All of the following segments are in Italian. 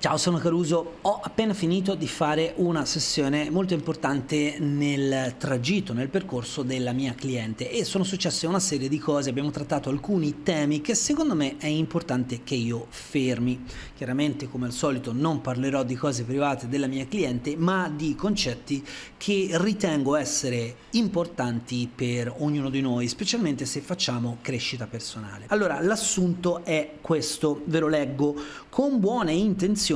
Ciao, sono Caruso. Ho appena finito di fare una sessione molto importante nel tragitto, nel percorso della mia cliente e sono successe una serie di cose, abbiamo trattato alcuni temi che secondo me è importante che io fermi. Chiaramente, come al solito, non parlerò di cose private della mia cliente, ma di concetti che ritengo essere importanti per ognuno di noi, specialmente se facciamo crescita personale. Allora, l'assunto è questo, ve lo leggo. Con buone intenzioni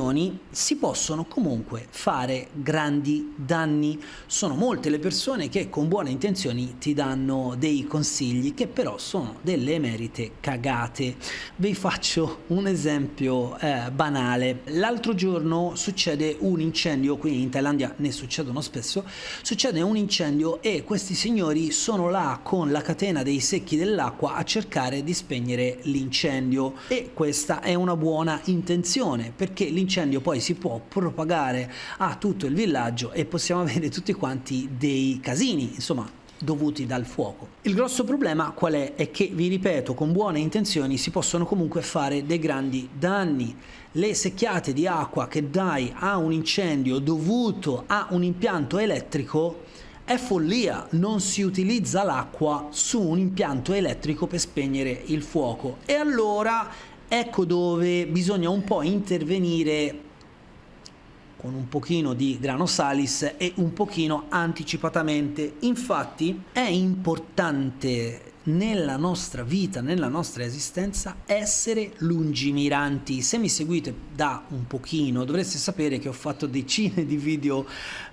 si possono comunque fare grandi danni. Sono molte le persone che con buone intenzioni ti danno dei consigli che però sono delle emerite cagate. Vi faccio un esempio banale. L'altro giorno succede un incendio, qui in Thailandia ne succedono spesso, succede un incendio e questi signori sono là con la catena dei secchi dell'acqua a cercare di spegnere l'incendio e questa è una buona intenzione, perché l'incendio poi si può propagare a tutto il villaggio e possiamo avere tutti quanti dei casini, insomma, dovuti dal fuoco. Il grosso problema qual è? È che, vi ripeto, con buone intenzioni si possono comunque fare dei grandi danni. Le secchiate di acqua che dai a un incendio dovuto a un impianto elettrico è follia, non si utilizza l'acqua su un impianto elettrico per spegnere il fuoco. E allora ecco dove bisogna un po' intervenire con un pochino di grano salis e un pochino anticipatamente. Infatti è importante nella nostra vita, nella nostra esistenza, essere lungimiranti. Se mi seguite da un pochino dovreste sapere che ho fatto decine di video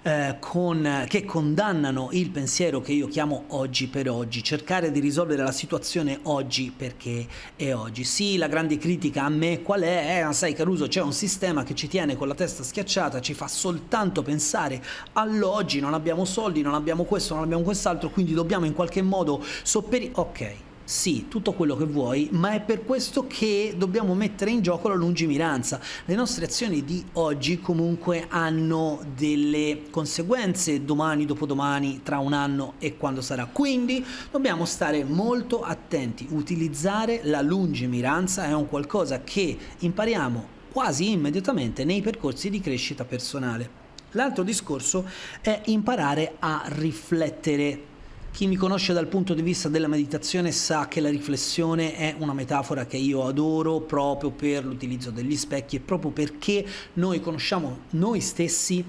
che condannano il pensiero che io chiamo oggi per oggi, cercare di risolvere la situazione oggi perché è oggi. Sì, la grande critica a me qual è? Sai Caruso, c'è un sistema che ci tiene con la testa schiacciata, ci fa soltanto pensare all'oggi, non abbiamo soldi, non abbiamo questo, non abbiamo quest'altro, quindi dobbiamo in qualche modo sopperire. Ok, sì, tutto quello che vuoi, ma è per questo che dobbiamo mettere in gioco la lungimiranza. Le nostre azioni di oggi comunque hanno delle conseguenze domani, dopodomani, tra un anno e quando sarà. Quindi dobbiamo stare molto attenti. Utilizzare la lungimiranza è un qualcosa che impariamo quasi immediatamente nei percorsi di crescita personale. L'altro discorso è imparare a riflettere. Chi mi conosce dal punto di vista della meditazione sa che la riflessione è una metafora che io adoro proprio per l'utilizzo degli specchi e proprio perché noi conosciamo noi stessi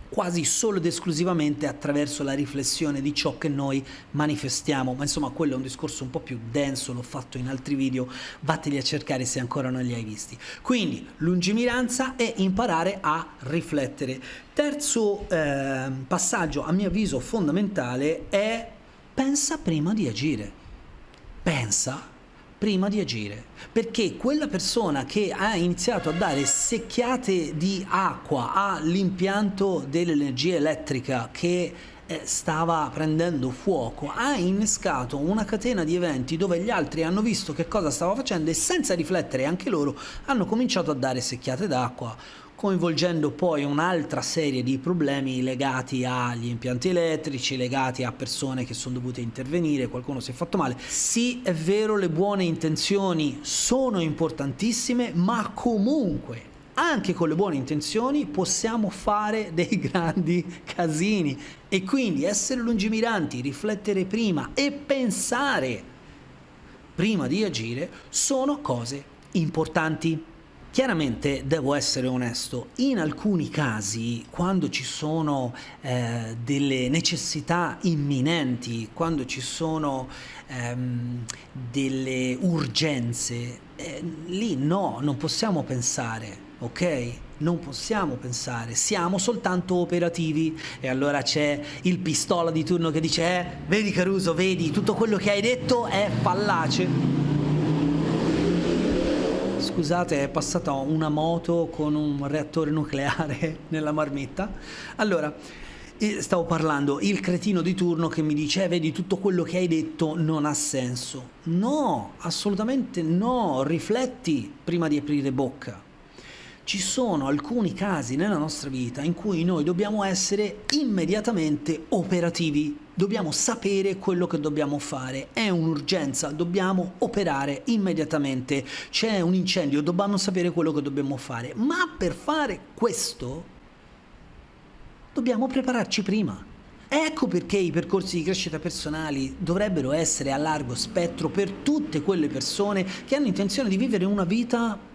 quasi solo ed esclusivamente attraverso la riflessione di ciò che noi manifestiamo. Ma insomma, quello è un discorso un po' più denso, l'ho fatto in altri video, vatteli a cercare se ancora non li hai visti. Quindi lungimiranza e imparare a riflettere. Terzo passaggio, a mio avviso fondamentale, è pensa prima di agire. Pensa prima di agire, perché quella persona che ha iniziato a dare secchiate di acqua all'impianto dell'energia elettrica che stava prendendo fuoco ha innescato una catena di eventi dove gli altri hanno visto che cosa stava facendo e senza riflettere anche loro hanno cominciato a dare secchiate d'acqua, coinvolgendo poi un'altra serie di problemi legati agli impianti elettrici, legati a persone che sono dovute intervenire, qualcuno si è fatto male. Sì, è vero, le buone intenzioni sono importantissime, ma comunque anche con le buone intenzioni possiamo fare dei grandi casini e quindi essere lungimiranti, riflettere prima e pensare prima di agire sono cose importanti. Chiaramente devo essere onesto, in alcuni casi quando ci sono delle necessità imminenti, quando ci sono delle urgenze, lì no, non possiamo pensare, ok? Non possiamo pensare, siamo soltanto operativi e allora c'è il pistola di turno che dice vedi Caruso, vedi, tutto quello che hai detto è fallace. Scusate, è passata una moto con un reattore nucleare nella marmitta. Allora, stavo parlando, il cretino di turno che mi dice vedi, tutto quello che hai detto non ha senso. No, assolutamente no, rifletti prima di aprire bocca. ci sono alcuni casi nella nostra vita in cui noi dobbiamo essere immediatamente operativi, dobbiamo sapere quello che dobbiamo fare, è un'urgenza, dobbiamo operare immediatamente, c'è un incendio, dobbiamo sapere quello che dobbiamo fare, ma per fare questo dobbiamo prepararci prima. Ecco perché i percorsi di crescita personali dovrebbero essere a largo spettro per tutte quelle persone che hanno intenzione di vivere una vita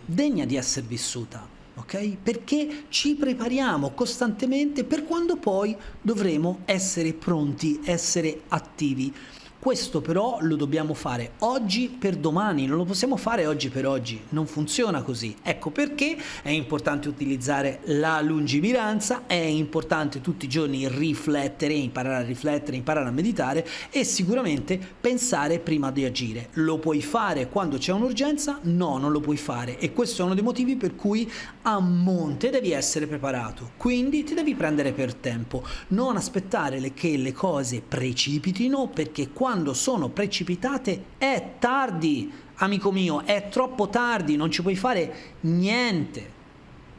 degna di essere vissuta, ok? Perché ci prepariamo costantemente per quando poi dovremo essere pronti, essere attivi. Questo però lo dobbiamo fare oggi per domani, non lo possiamo fare oggi per oggi, non funziona così. Ecco perché è importante utilizzare la lungimiranza, è importante tutti i giorni riflettere, imparare a meditare e sicuramente pensare prima di agire. Lo puoi fare quando c'è un'urgenza? No, non lo puoi fare e questo è uno dei motivi per cui a monte devi essere preparato, quindi ti devi prendere per tempo, non aspettare che le cose precipitino, perché quando sono precipitate è tardi, amico mio, è troppo tardi, non ci puoi fare niente,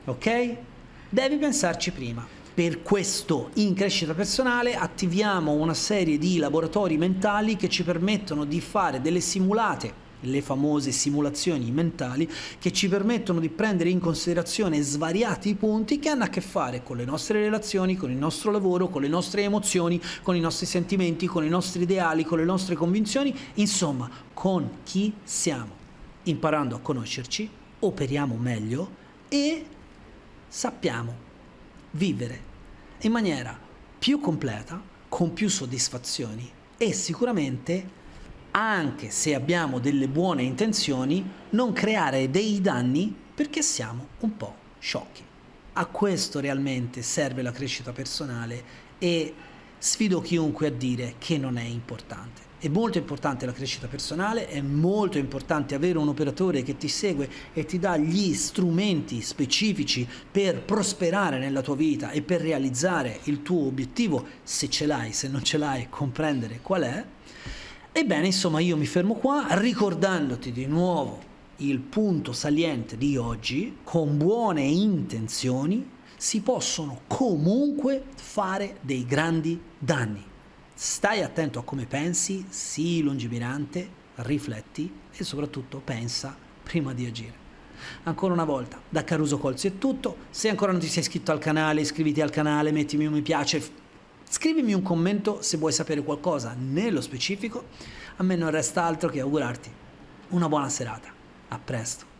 ok? Devi pensarci prima. Per questo in crescita personale attiviamo una serie di laboratori mentali che ci permettono di fare delle simulate, le famose simulazioni mentali, che ci permettono di prendere in considerazione svariati punti che hanno a che fare con le nostre relazioni, con il nostro lavoro, con le nostre emozioni, con i nostri sentimenti, con i nostri ideali, con le nostre convinzioni, insomma, con chi siamo. Imparando a conoscerci, operiamo meglio e sappiamo vivere in maniera più completa, con più soddisfazioni e sicuramente, anche se abbiamo delle buone intenzioni, non creare dei danni perché siamo un po' sciocchi. A questo realmente serve la crescita personale e sfido chiunque a dire che non è importante. È molto importante la crescita personale, è molto importante avere un operatore che ti segue e ti dà gli strumenti specifici per prosperare nella tua vita e per realizzare il tuo obiettivo, se ce l'hai, se non ce l'hai, comprendere qual è. Ebbene, insomma, io mi fermo qua ricordandoti di nuovo il punto saliente di oggi: con buone intenzioni si possono comunque fare dei grandi danni. Stai attento a come pensi, sii lungimirante, rifletti e soprattutto pensa prima di agire. Ancora una volta, da Caruso Colzi è tutto. Se ancora non ti sei iscritto al canale, iscriviti al canale, mettimi un mi piace, scrivimi un commento se vuoi sapere qualcosa nello specifico. A me non resta altro che augurarti una buona serata. A presto.